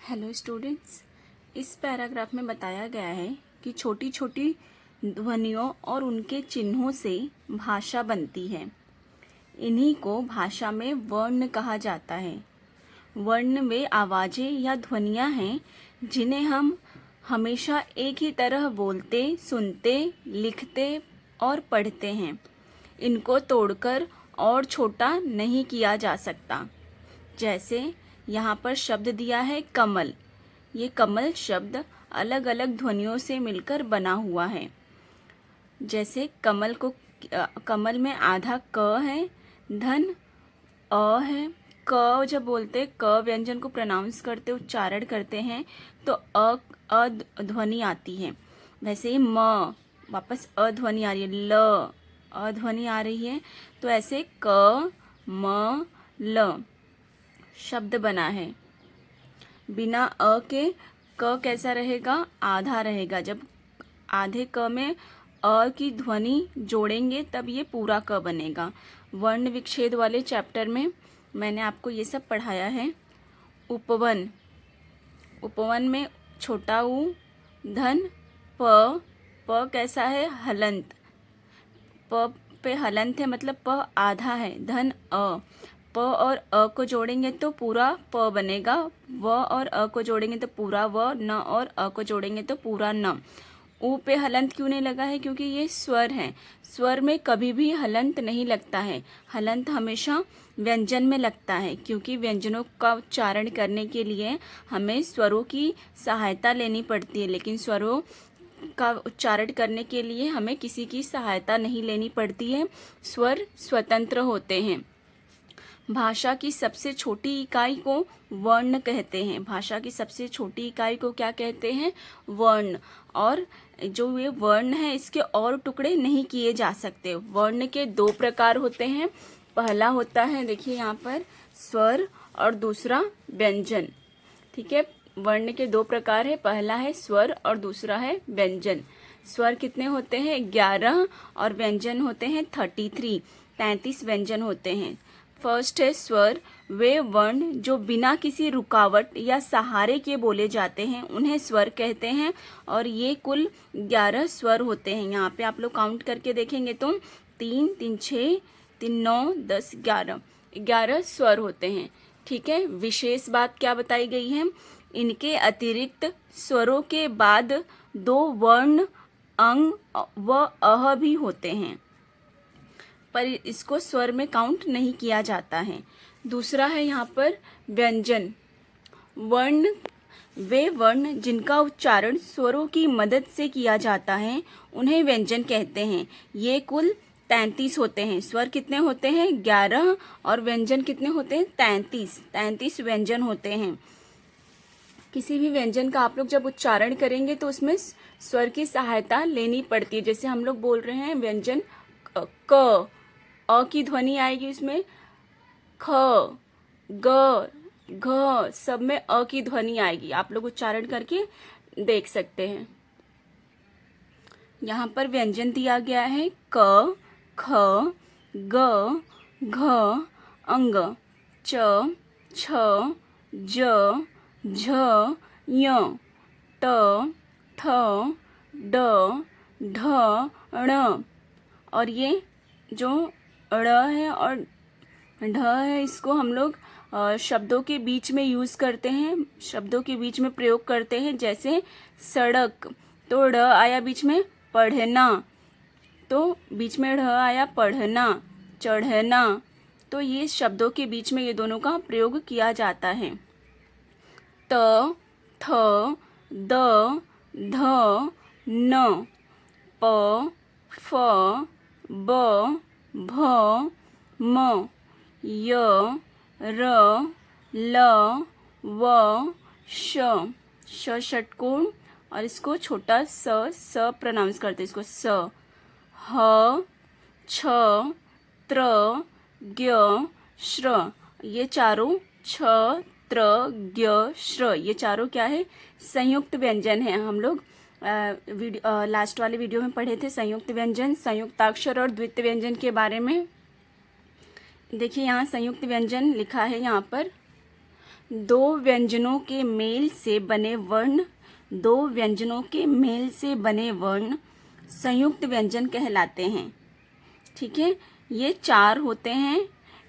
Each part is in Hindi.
हेलो स्टूडेंट्स, इस पैराग्राफ में बताया गया है कि छोटी छोटी ध्वनियों और उनके चिन्हों से भाषा बनती है। इन्हीं को भाषा में वर्ण कहा जाता है। वर्ण वे आवाज़ें या ध्वनियाँ हैं जिन्हें हम हमेशा एक ही तरह बोलते, सुनते, लिखते और पढ़ते हैं। इनको तोड़कर और छोटा नहीं किया जा सकता। जैसे यहाँ पर शब्द दिया है कमल। ये कमल शब्द अलग अलग ध्वनियों से मिलकर बना हुआ है। जैसे कमल में आधा क है, धन अ है। क जब बोलते क व्यंजन को प्रोनाउंस करते उच्चारण करते हैं तो अ ध्वनि आती है। वैसे ही म वापस अ ध्वनि आ रही है, ल अ ध्वनि आ रही है। तो ऐसे क म ल शब्द बना है। बिना अ के क कैसा रहेगा? आधा रहेगा। जब आधे क में अ की ध्वनि जोड़ेंगे तब ये पूरा क बनेगा। वर्ण विच्छेद वाले चैप्टर में मैंने आपको ये सब पढ़ाया है। उपवन, उपवन में छोटा ऊ, धन प, प कैसा है? हलंत। प पे हलंत है मतलब प आधा है। धन अ, प और अ को जोड़ेंगे तो पूरा प बनेगा। व और अ को जोड़ेंगे तो पूरा व, न और अ को जोड़ेंगे तो पूरा न। ऊ पे हलंत क्यों नहीं लगा है? क्योंकि ये स्वर है। स्वर में कभी भी हलंत नहीं लगता है। हलंत हमेशा व्यंजन में लगता है, क्योंकि व्यंजनों का उच्चारण करने के लिए हमें स्वरों की सहायता लेनी पड़ती है, लेकिन स्वरों का उच्चारण करने के लिए हमें किसी की सहायता नहीं लेनी पड़ती है। स्वर स्वतंत्र होते हैं। भाषा की सबसे छोटी इकाई को वर्ण कहते हैं। भाषा की सबसे छोटी इकाई को क्या कहते हैं? वर्ण। और जो ये वर्ण है इसके और टुकड़े नहीं किए जा सकते। वर्ण के दो प्रकार होते हैं। पहला होता है, देखिए यहाँ पर, स्वर और दूसरा व्यंजन। ठीक है, वर्ण के दो प्रकार है। पहला है स्वर और दूसरा है व्यंजन। स्वर कितने होते हैं? 11 और व्यंजन होते हैं 33। 33 व्यंजन होते हैं। फर्स्ट है स्वर। वे वर्ण जो बिना किसी रुकावट या सहारे के बोले जाते हैं उन्हें स्वर कहते हैं। और ये कुल 11 स्वर होते हैं। यहाँ पे आप लोग काउंट करके देखेंगे तो 3 3 6 3 9 10 11 11 स्वर होते हैं। ठीक है, विशेष बात क्या बताई गई है? इनके अतिरिक्त स्वरों के बाद 2 वर्ण अंग व अह भी होते हैं, पर इसको स्वर में काउंट नहीं किया जाता है। दूसरा है यहाँ पर व्यंजन। वर्ण वे वर्ण जिनका उच्चारण स्वरों की मदद से किया जाता है उन्हें व्यंजन कहते हैं। ये कुल 33 होते हैं। स्वर कितने होते हैं? 11 और व्यंजन कितने होते हैं? 33। 33 व्यंजन होते हैं। किसी भी व्यंजन का आप लोग जब उच्चारण करेंगे तो उसमें स्वर की सहायता लेनी पड़ती है। जैसे हम लोग बोल रहे हैं व्यंजन क, अ की ध्वनि आएगी उसमें। ख, ग, घ, सब में अ की ध्वनि आएगी। आप लोग उच्चारण करके देख सकते हैं। यहाँ पर व्यंजन दिया गया है क, ख, ग, घ, अंग, च, छ, ज, झ, य, ट, ठ, ड, ढ, ण। और ये जो ड़ है और ढ है इसको हम लोग शब्दों के बीच में यूज़ करते हैं, शब्दों के बीच में प्रयोग करते हैं। जैसे सड़क, तो ड़ आया बीच में, पढ़ना, तो बीच में ढ आया, पढ़ना। चढ़ना, तो ये शब्दों के बीच में ये दोनों का प्रयोग किया जाता है। त, थ, द, ध, न, प, फ, ब, भ, म, य, र, ल, व, श। श षटकोण और इसको छोटा स प्रोनाउंस करते हैं इसको स। ह, छ, त्र, ज्ञ, श्र। ये चारों छ, त्र, ज्ञ, श्र, ये चारों क्या है? संयुक्त व्यंजन है। हम लोग लास्ट वाले वीडियो में पढ़े थे संयुक्त व्यंजन, संयुक्ताक्षर और द्वितीय व्यंजन के बारे में। देखिए यहाँ संयुक्त व्यंजन लिखा है यहाँ पर। दो व्यंजनों के मेल से बने वर्ण, दो व्यंजनों के मेल से बने वर्ण संयुक्त व्यंजन कहलाते हैं। ठीक है, ये चार होते हैं,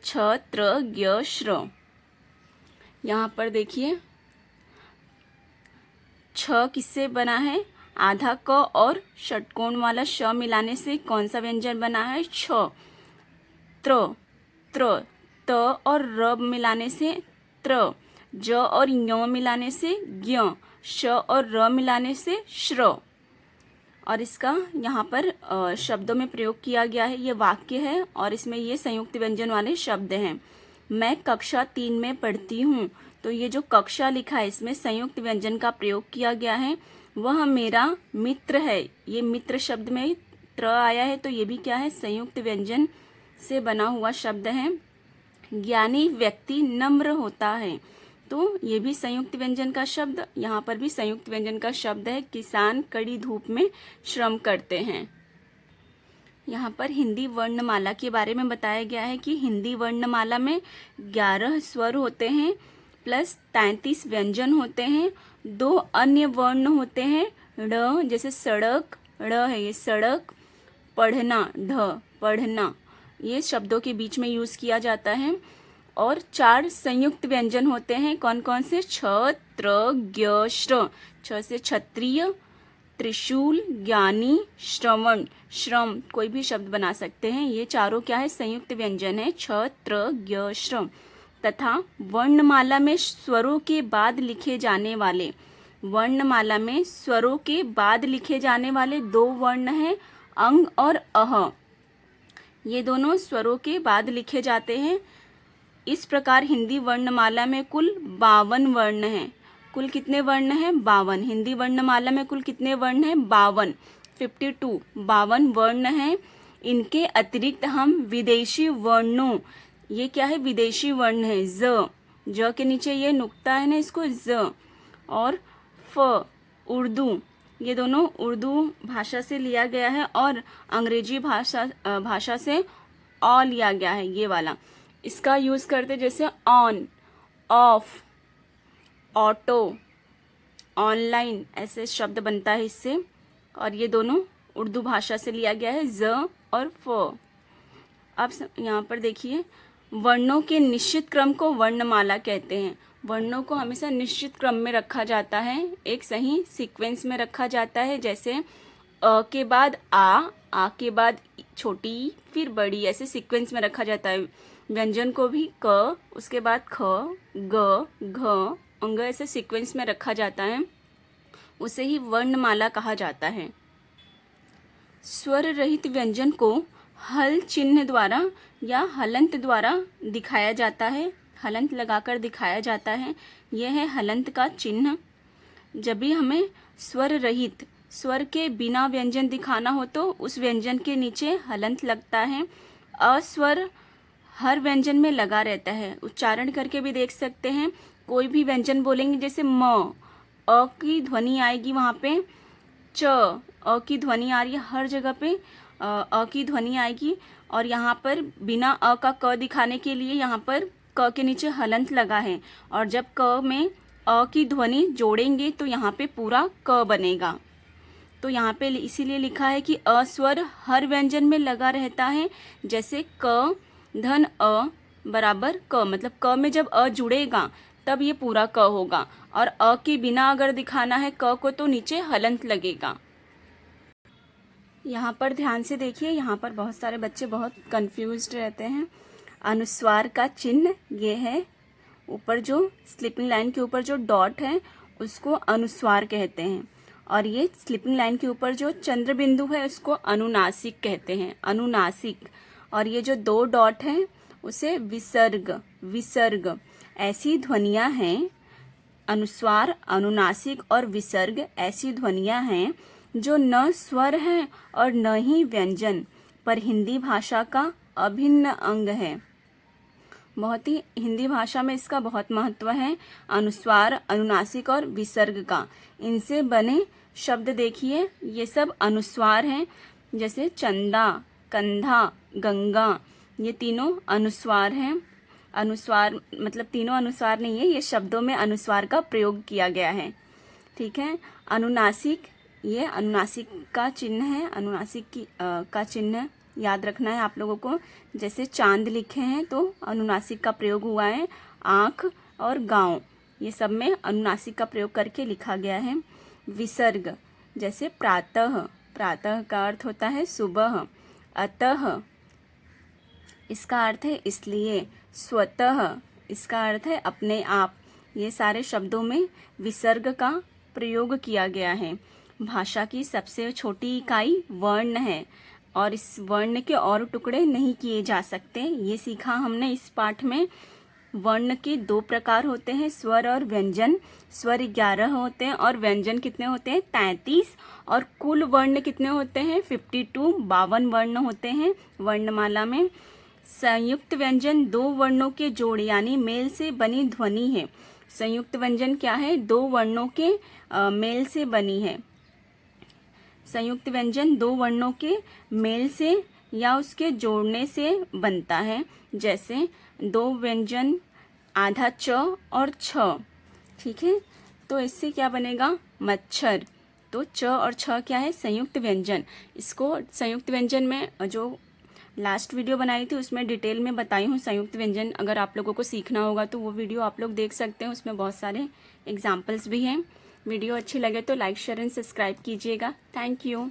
छ, त्र, ज्ञ, श्र। यहाँ पर देखिए, छ किससे बना है? आधा क और षटकोण वाला श मिलाने से कौन सा व्यंजन बना है? छ। त्र, त्र, त और र मिलाने से त्र, ज और य मिलाने से ज्ञ, श और र मिलाने से श्र। और इसका यहाँ पर शब्दों में प्रयोग किया गया है। ये वाक्य है और इसमें ये संयुक्त व्यंजन वाले शब्द हैं। मैं कक्षा 3 में पढ़ती हूँ, तो ये जो कक्षा लिखा है इसमें संयुक्त व्यंजन का प्रयोग किया गया है। वह मेरा मित्र है, ये मित्र शब्द में त्र आया है, तो ये भी क्या है? संयुक्त व्यंजन से बना हुआ शब्द है। ज्ञानी व्यक्ति नम्र होता है, तो ये भी संयुक्त व्यंजन का शब्द। यहाँ पर भी संयुक्त व्यंजन का शब्द है। किसान कड़ी धूप में श्रम करते हैं। यहाँ पर हिंदी वर्णमाला के बारे में बताया गया है कि हिंदी वर्णमाला में 11 स्वर होते हैं प्लस 33 व्यंजन होते हैं। 2 अन्य वर्ण होते हैं, ड़ जैसे सड़क, ड़ है ये सड़क, पढ़ना, ढ पढ़ना, ये शब्दों के बीच में यूज किया जाता है। और 4 संयुक्त व्यंजन होते हैं, कौन कौन से? छ, त्र, ज्ञ, श्र। छ से क्षत्रिय, त्रिशूल, ज्ञानी, श्रवण, श्रम, कोई भी शब्द बना सकते हैं। ये चारों क्या है? संयुक्त व्यंजन है, छ, त्र, ज्ञ, श्र। तथा वर्णमाला में स्वरों के बाद लिखे जाने वाले, वर्णमाला में स्वरों के बाद लिखे जाने वाले 2 वर्ण हैं, अंग और अह। ये दोनों स्वरों के बाद लिखे जाते हैं। इस प्रकार हिंदी वर्णमाला में कुल 52 वर्ण हैं। कुल कितने वर्ण हैं? 52। हिंदी वर्णमाला में कुल कितने वर्ण हैं? 52, 52, 52 वर्ण हैं। इनके अतिरिक्त हम विदेशी वर्णों, ये क्या है? विदेशी वर्ण है, ज के नीचे ये नुक्ता है ना, इसको ज, और फ, उर्दू, ये दोनों उर्दू भाषा से लिया गया है और अंग्रेजी भाषा से अ लिया गया है, ये वाला। इसका यूज करते जैसे ऑन, ऑफ, ऑटो, ऑनलाइन, ऐसे शब्द बनता है इससे। और ये दोनों उर्दू भाषा से लिया गया है, ज और फ। अब यहाँ पर देखिए, वर्णों के निश्चित क्रम को वर्णमाला कहते हैं। वर्णों को हमेशा निश्चित क्रम में रखा जाता है, एक सही सीक्वेंस में रखा जाता है। जैसे अ के बाद आ के बाद छोटी, फिर बड़ी, ऐसे सीक्वेंस में रखा जाता है। व्यंजन को भी क, उसके बाद ख, ग, घ, अंग, ऐसे सीक्वेंस में रखा जाता है, उसे ही वर्णमाला कहा जाता है। स्वर रहित व्यंजन को हल चिन्ह द्वारा या हलंत द्वारा दिखाया जाता है, हलंत लगाकर दिखाया जाता है। यह है हलंत का चिन्ह। जब भी हमें स्वर रहित, स्वर के बिना व्यंजन दिखाना हो तो उस व्यंजन के नीचे हलंत लगता है। अस्वर हर व्यंजन में लगा रहता है, उच्चारण करके भी देख सकते हैं। कोई भी व्यंजन बोलेंगे जैसे म, अ की ध्वनि आएगी वहाँ पे, च, अ की ध्वनि आ रही है, हर जगह पे अ की ध्वनि आएगी। और यहाँ पर बिना अ का क दिखाने के लिए यहाँ पर क के नीचे हलंत लगा है। और जब क में अ की ध्वनि जोड़ेंगे तो यहाँ पे पूरा क बनेगा। तो यहाँ पे इसीलिए लिखा है कि अ स्वर हर व्यंजन में लगा रहता है। जैसे क धन अ बराबर क, मतलब क में जब अ जुड़ेगा तब ये पूरा क होगा। और अ के बिना अगर दिखाना है क को तो नीचे हलंत लगेगा। यहाँ पर ध्यान से देखिए, यहाँ पर बहुत सारे बच्चे बहुत कंफ्यूज्ड रहते हैं। अनुस्वार का चिन्ह ये है, ऊपर जो स्लीपिंग लाइन के ऊपर जो डॉट है उसको अनुस्वार कहते हैं। और ये स्लीपिंग लाइन के ऊपर जो चंद्र बिंदु है उसको अनुनासिक कहते हैं, अनुनासिक। और ये जो 2 डॉट हैं उसे विसर्ग, विसर्ग। ऐसी ध्वनियाँ हैं, अनुस्वार, अनुनासिक और विसर्ग ऐसी ध्वनियाँ हैं जो न स्वर हैं और न ही व्यंजन, पर हिंदी भाषा का अभिन्न अंग है। बहुत ही हिंदी भाषा में इसका बहुत महत्व है, अनुस्वार, अनुनासिक और विसर्ग का। इनसे बने शब्द देखिए, ये सब अनुस्वार हैं। जैसे चंदा, कंधा, गंगा, ये तीनों अनुस्वार हैं। अनुस्वार मतलब तीनों अनुस्वार नहीं है, ये शब्दों में अनुस्वार का प्रयोग किया गया है। ठीक है। अनुनासिक, ये अनुनासिक का चिन्ह है, अनुनासिक की का चिन्ह याद रखना है आप लोगों को। जैसे चांद लिखे हैं तो अनुनासिक का प्रयोग हुआ है। आँख और गाँव, ये सब में अनुनासिक का प्रयोग करके लिखा गया है। विसर्ग, जैसे प्रातः, प्रातः का अर्थ होता है सुबह। अतः, इसका अर्थ है इसलिए। स्वतः, इसका अर्थ है अपने आप। ये सारे शब्दों में विसर्ग का प्रयोग किया गया है। भाषा की सबसे छोटी इकाई वर्ण है और इस वर्ण के और टुकड़े नहीं किए जा सकते। ये सीखा हमने इस पाठ में। वर्ण के 2 प्रकार होते हैं, स्वर और व्यंजन। स्वर 11 होते हैं और व्यंजन कितने होते हैं? 33। और कुल वर्ण कितने होते हैं? 52, 52 वर्ण होते हैं वर्णमाला में। संयुक्त व्यंजन 2 वर्णों के जोड़ यानी मेल से बनी ध्वनि है। संयुक्त व्यंजन क्या है? 2 वर्णों के मेल से बनी है। संयुक्त व्यंजन 2 वर्णों के मेल से या उसके जोड़ने से बनता है। जैसे 2 व्यंजन आधा च और छ। ठीक है, तो इससे क्या बनेगा? मच्छर। तो च और छ क्या है? संयुक्त व्यंजन। इसको संयुक्त व्यंजन में जो लास्ट वीडियो बनाई थी उसमें डिटेल में बताई हूँ संयुक्त व्यंजन। अगर आप लोगों को सीखना होगा तो वो वीडियो आप लोग देख सकते हैं, उसमें बहुत सारे एग्जाम्पल्स भी हैं। वीडियो अच्छी लगे तो लाइक शेयर एंड सब्सक्राइब कीजिएगा। Thank you.